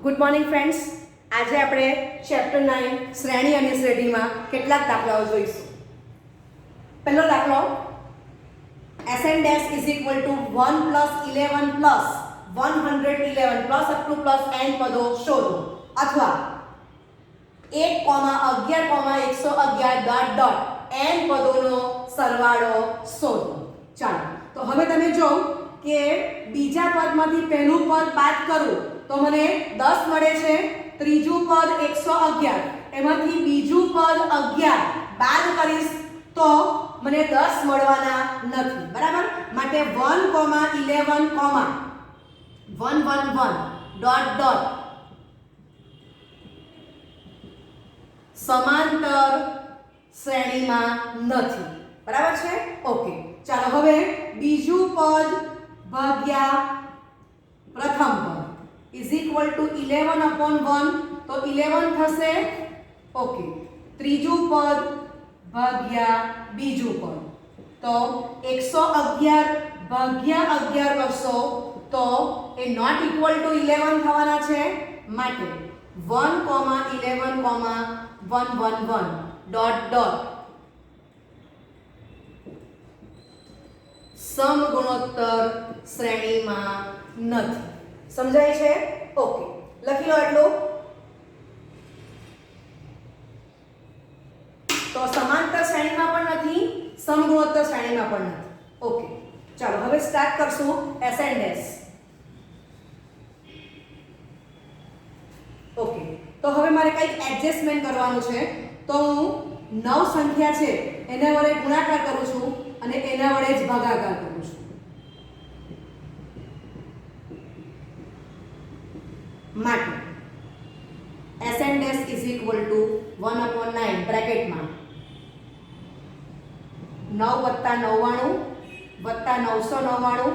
Good morning friends. આજે આપણે chapter 9 શ્રેણી અને શ્રેણીમાં કેટલાક દાખલાઓ જોઈશું. પહેલો દાખલો SN dash is equal to 1 plus 11 plus 111 plus up to plus n પદો શોધો અથવા 1, 11, 111 ડોટ ડોટ n પદોનો સરવાળો શોધો. ચાલો તો હવે તમે જો કે બીજા પદમાંથી પહેલું પદ બાદ કરું તો મને 10 મળે છે. ત્રીજું પદ 111, એમાંથી બીજું પદ 11 બાદ કરીશ તો મને 10 મળવાના નથી. બરાબર? માટે 1, 11, 111 ડોટ ડોટ સમાંતર શ્રેણીમાં નથી. બરાબર છે? ઓકે. ચાલો હવે બીજું પદ ભાગ્યા પ્રથમ પદ is equal to 11 upon 1 તો 11 થશે. ઓકે. ત્રીજું પદ ભાગ્યા બીજું પદ તો 111 ભાગ્યા 11 કરશો તો એ નોટ ઇક્વલ ટુ 11 થવાના છે. માટે 1, 11, 111 ડોટ ડોટ સમગુણોત્તર શ્રેણીમાં નથી. સમજાય છે? ઓકે. લખી લો એટલું. તો સમાંતર શ્રેણીમાં પણ નથી, સમગુણોત્તર શ્રેણીમાં પણ નથી. ઓકે. ચાલો હવે સ્ટાર્ટ કરશું SN dash. ઓકે. તો હવે મારે કંઈક એડજસ્ટમેન્ટ કરવાનું છે. તો હું 9 સંખ્યા છે એના વડે ગુણાકાર કરું છું અને એના વડે જ ભાગાકાર કરું છું. માટે SN dash is equal to 1 upon 9 બ્રેકેટમાં 9 + 99 + 999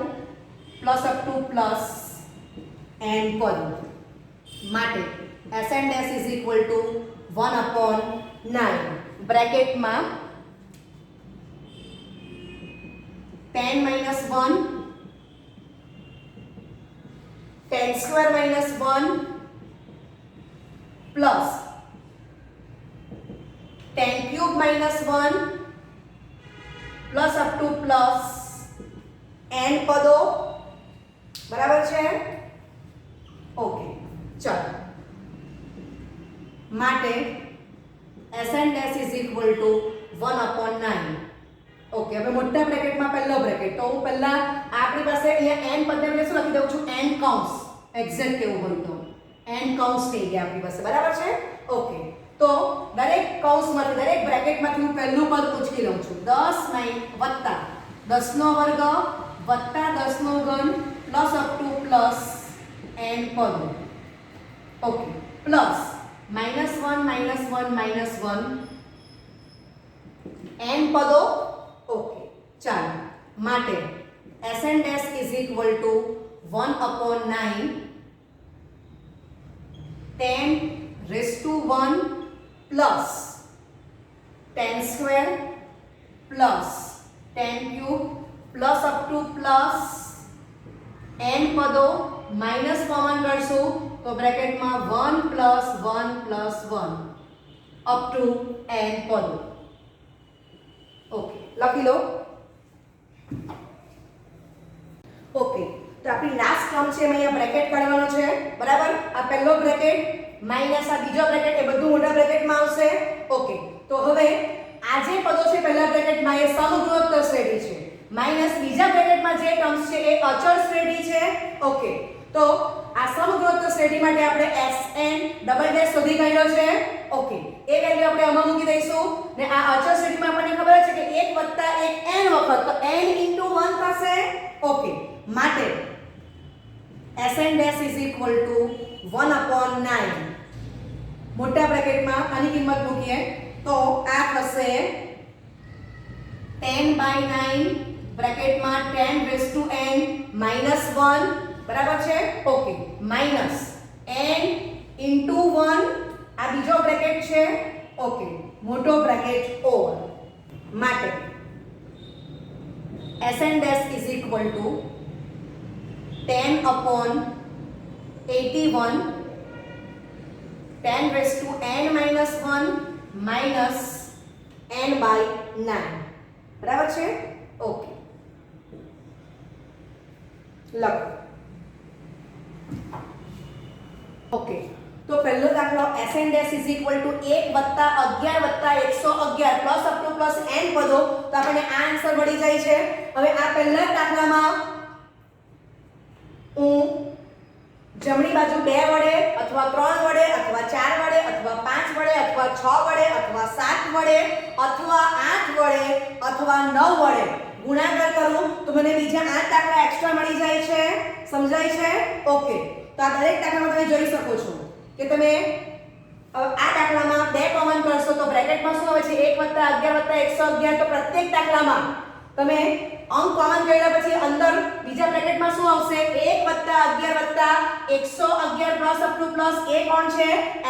plus up to plus n પદ. માટે SN dash is equal to 1 upon 9 બ્રેકેટમાં 10 minus 1 10 square minus 1 plus 10 cube minus 1 plus up to plus n પદો. બરાબર છે? ઓકે. ચાલો માટે SN dash is equal to 1 upon 9. Okay. હવે મોટા બ્રેકેટમાં પહેલો બ્રેકેટ તો હું પહેલા આપણી પાસે અહીંયા n પદને શું લખી દઉં છું? n કૌંસ. એક્ઝેક્ટ કેવું હોય તો n કૌંસ થઈ ગયા આપણી પાસે. બરાબર છે? ઓકે. તો દરેક કૌંસમાંથી દરેક બ્રેકેટમાંથી હું પહેલું પદ ઉચકી લઉં છું. 10 વત્તા 10 નો વર્ગ વત્તા 10 નો ઘન plus up to plus n પદો. ઓકે. પ્લસ -1 -1 n પદો. ઓકે. ચાલો માટે SN dash is equal to 1 upon 9 10⁻1 plus 10 square plus 10 cube plus up to plus n પદો. માઇનસ કોમન કરશું તો બ્રેકેટમાં 1 plus 1 અપ ટુ n પદો. ઓકે. લખી લો. Okay. તો આપણી લાસ્ટ ટર્મ છે એમાં અહીંયા બ્રેકેટ કાઢવાનો છે. બરાબર? આ પહેલો બ્રેકેટ માઈનસ આ બીજો બ્રેકેટ એ બધું મોટા બ્રેકેટમાં આવશે. ઓકે. તો હવે આ જે પદો છે પહેલા બ્રેકેટમાં એ સમગુણોત્તર શ્રેણી છે. માઈનસ બીજા બ્રેકેટમાં જે ટર્મ્સ છે એ અચળ શ્રેણી છે. ઓકે. તો આ સમગુણોત્તર શ્રેણી માટે આપણે SN ડબલ ડેશ શોધી કાઢ્યો છે. ઓકે. એ વેલ્યુ આપણે આમાં મૂકી દઈશું ને આ અચળ શ્રેણીમાં આપણને ખબર છે કે 1 + 1 n વખત તો n * 1 થશે. ઓકે. માટે SN dash is equal to 1 upon 9 મોટા બ્રેકેટમાં આની કિંમત મૂકીએ તો આ થશે 10/9 બ્રેકેટમાં 10⁻n -1. બરાબર છે? ઓકે. માઈનસ n * 1 આ બીજો બ્રેકેટ છે. ઓકે. મોટો બ્રેકેટ ઓવર. માટે SN dash is equal to 10 upon 81 10⁻n−1 minus n/9 બરાબર છે. ઓકે, લખો. ઓકે, તો પહેલો દાખલો Sn dash is equal to 1 વત્તા 11 વત્તા 111 plus up to plus n પદો, તો આપણને આ આન્સર મળી જાય છે. હવે આ પહેલા દાખલામાં હું જમણી બાજુ 2 વડે અથવા 3 વડે અથવા 4 વડે અથવા 5 વડે અથવા 6 વડે અથવા 7 વડે અથવા 8 વડે અથવા 9 વડે ગુણાકાર કરું તો મને બીજા 8 દાખલા એક્સ્ટ્રા મળી જાય છે. સમજાય છે? ઓકે, તો આ દરેક દાખલામાં તમે જોઈ શકો છો કે તમે આ દાખલામાં 2 કોમન કરશો તો બ્રેકેટમાં શું આવે છે 1 + 11 + 111. તો પ્રત્યેક દાખલામાં તમે અંક કોમન કર્યા પછી અંદર બીજા બ્રેકેટમાં શું આવશે 1 + 11 + 111 પ્લસ અપ ટુ પ્લસ એ કોણ છે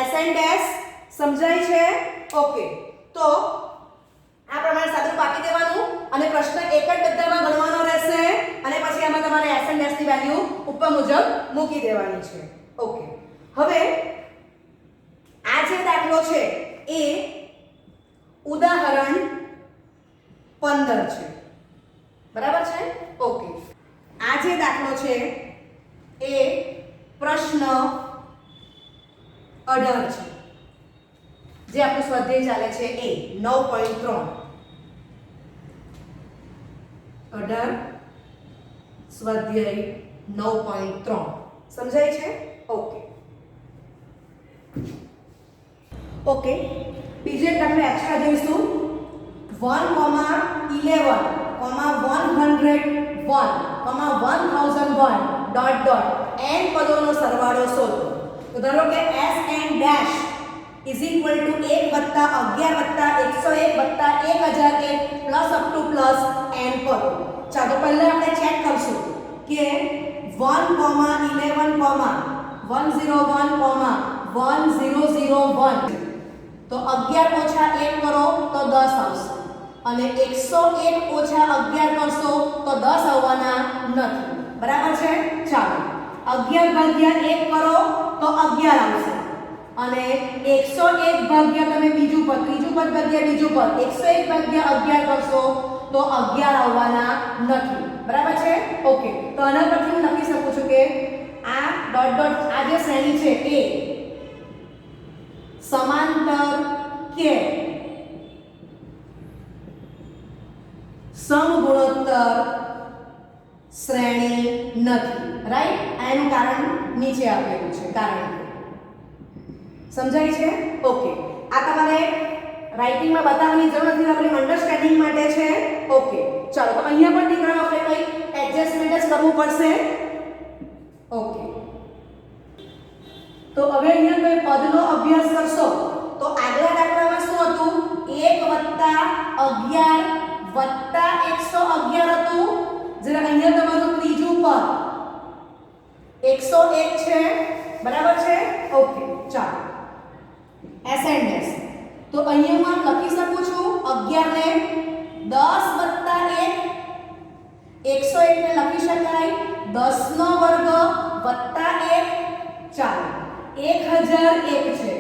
Sn ડેશ. સમજાય છે? ઓકે, તો આ પ્રમાણે સાદુરૂપ આપી દેવાનું અને પ્રશ્ન એક જ બધામાં ગણવાનો રહેશે અને પછી આમાં તમારે Sn ડેશ ની વેલ્યુ ઉપર મુજબ મૂકી દેવાની છે. ઓકે, હવે આ જે દાખલો છે એ ઉદાહરણ 15 છે. બરાબર છે? ઓકે, આ જે દાખલો છે એ પ્રશ્ન 18 છે જે આપણું સ્વાધ્યાય ચાલે છે એ 9.3 18 સ્વાધ્યાય 9.3. સમજાય છે? ઓકે. ઓકે, બીજો એક દાખલો એક્સ્ટ્રા જોઈશું 1,11, 101, 1001 ડોટ ડોટ n પદોનો સરવાળો શોધો. તો ધારો કે Sn dash is equal to 1 વત્તા 11 વત્તા 101 વત્તા 1001 plus up to plus n પદો. ચાલો પહેલા આપણે ચેક કરશું કે 1,11, 101, 1001 તો 11 ઓછા 1 કરો તો 10 આવશે અને 101 ઓછા 11 કરશો તો 10 આવવાના નથી. બરાબર છે? ચાલો 11 ભાગ્યા 1 કરો તો 11 આવશે અને 101 ભાગ્યા તમે બીજું પદ, ત્રીજું પદ ભાગ્યા બીજું પદ 101 ભાગ્યા 11 કરશો તો 11 આવવાના નથી. બરાબર છે? ઓકે, તો આના પરથી હું લખી શકું છું કે આ ડોટ ડોટ આ જે શ્રેણી છે એ સમાંતર કે સમગુણોત્તર શ્રેણી નથી. રાઈટ? એનું કારણ નીચે આપેલું છે. કારણ સમજાય છે? ઓકે, આ તમારે રાઇટિંગમાં બતાવવાની જરૂર નથી, આપણી અન્ડરસ્ટેન્ડિંગ માટે છે. ઓકે, ચાલો તો અહીંયા પણ દીકરાઓ આપણે કંઈ એડજસ્ટમેન્ટ જ કરવું પડશે. ઓકે, તો હવે અહીંયા કોઈ પદનો અભ્યાસ કરશો તો આગલા દાખલામાં શું હતું 1 + 11 વત્તા 111 હતું, જ્યારે અહીંયા તમારું ત્રીજું પદ 101 છે. બરાબર છે? ઓકે, ચાલો Sn ડેશ તો અહીંયા હું લખી શકું છું 11 ને 10 વત્તા 1 101 ને લખી શકાય 10 નો વર્ગ વત્તા 1. ચાલો 1001 છે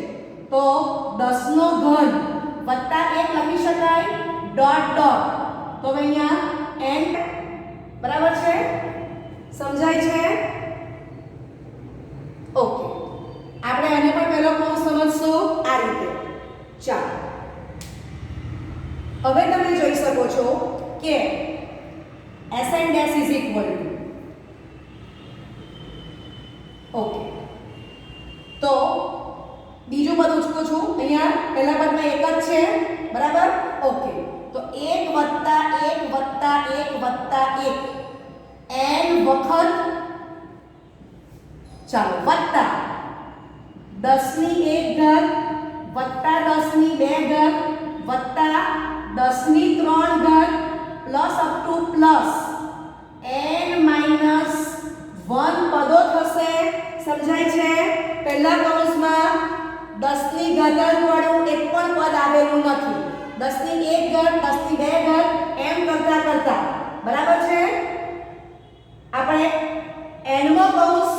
તો 10 નો ઘન વત્તા 1 લખી શકાય ડોટ ડોટ. તો અહીંયા n. બરાબર છે? સમજાય છે? ઓકે, આપણે આને પણ પહેલો કોણ સમજશું આ રીતે. ચાલો હવે તમે જોઈ શકો છો કે Sn dash is equal to okay, તો બીજું પદ ઉચકું છું. અહીંયા પહેલા પદમાં એક જ છે. બરાબર? ઓકે, તો 1 વત્તા 1 વત્તા 1 વત્તા 1 n વખત ચાલો વત્તા 10 ની 1 ઘાત વત્તા 10 ની 2 ઘાત વત્તા 10 ની 3 ઘાત plus up to plus n-1 પદો થશે. સમજાય છે? પહેલા કૌંસમાં 10 ની ઘાતાંક વાળું એક પણ પદ આવેલું નથી. 10 ની 1 ઘાત 10 ની 2 ઘાત એમ કરતા કરતા. બરાબર છે? આપણે n મો કૌંસ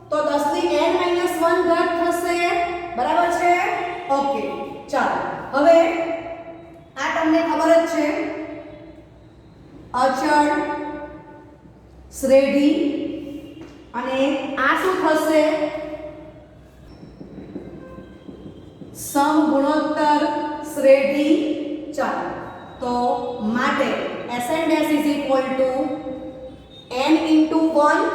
તો 10 ની n-1 ઘાત થશે. બરાબર ચાલો હવે આ તમને ખબર જ છે અચળ શ્રેઢી અને આ શું થશે સમગુણોત્તર શ્રેઢી ચાલો તો માટે Sn dash is equal to n into 1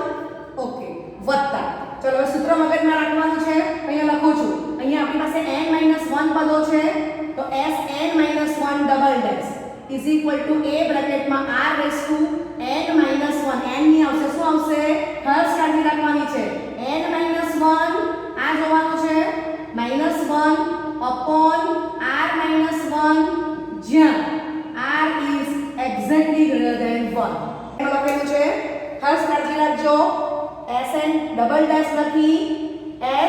okay વત્તા ચલો હવે સૂત્ર મગજમાં રાખવાનું છે અહીંયા લખું છું અહીંયા આપણી પાસે n 1 પદો છે તો Sn - 1 double dash is equal to a બ્રેકેટમાં r raised to n - 1 n ની આવશે શું આવશે ખાસ કાળજી રાખવાની છે n - 1 આ જોવાનું છે -1 upon r - 1 જ્યાં r is exactly greater than 1 એમાં લખેલું છે ખાસ કાળજી રાખજો Sn ડબલ ડેશ લખી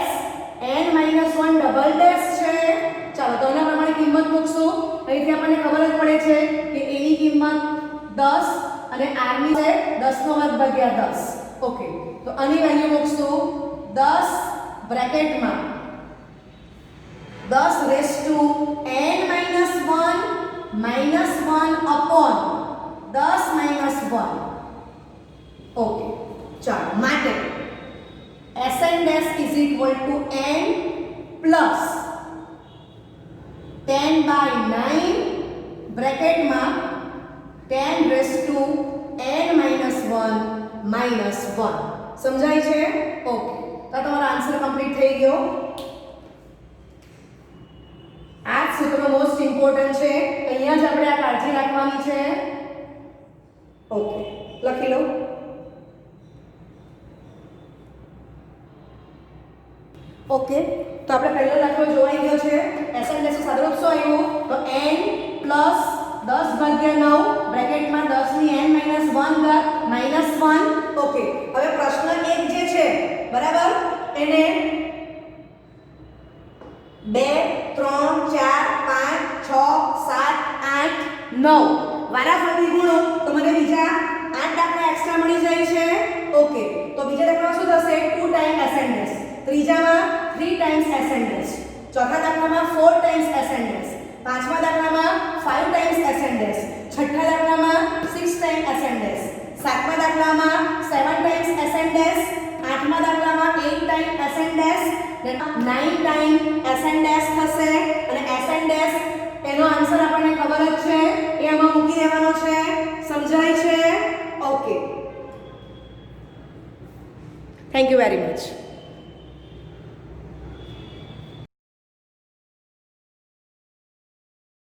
Sn - 1 ડબલ ડેશ છે ચાલો તો એના પ્રમાણે કિંમત મૂકશું અહીંથી આપણને ખબર જ પડે છે કે a ની કિંમત 10 અને r ની છે 10 નો વર્ગ ભાગ્યા 10 ઓકે તો આની વેલ્યુ મૂકશું 10 બ્રેકેટમાં 10 raise to n - 1 -1 upon 10 - 1 okay ચાલો માટે Sn dash is equal to n plus 10 by 9 બ્રેકેટમાં 10 raised to n - 1 સમજાય છે ઓકે તો તમારો આન્સર કમ્પ્લીટ થઈ ગયો આ સૂત્ર મોસ્ટ ઇમ્પોર્ટન્ટ છે અહીંયા જ આપણે આ કાળજી રાખવાની છે ઓકે લખી લો ઓકે તો આપણે પહેલો દાખલો જોવાઈ ગયો છે Sn dash સાદુરૂપ શું આવ્યું તો n પ્લસ 10 ભાગ્યા 9 બ્રેકેટમાં 10 ની n - 1 ઘાત -1 ઓકે હવે પ્રશ્ન 1 જે છે બરાબર એને 2 3 4 5 6 7 8 9 વારાફરતી ગુણો તો મને બીજા 8 દાખલા એક્સ્ટ્રા મળી જાય છે ઓકે તો બીજા દાખલામાં શું થશે 2 time Sn dash ત્રીજામાં 3 times Sn dash ચોથા દાખલામાં 4 ટાઈમ્સ Sn dash પાંચમા દાખલામાં 5 ટાઈમ્સ Sn dash છઠ્ઠા દાખલામાં 6 ટાઈમ Sn dash સાતમા દાખલામાં 7 ટાઈમ્સ Sn dash આઠમા દાખલામાં 8 time Sn dash 9 time Sn dash થશે અને Sn dash એનો આન્સર આપણને ખબર જ છે એ આમાં મૂકી દેવાનો છે સમજાય છે okay thank you very much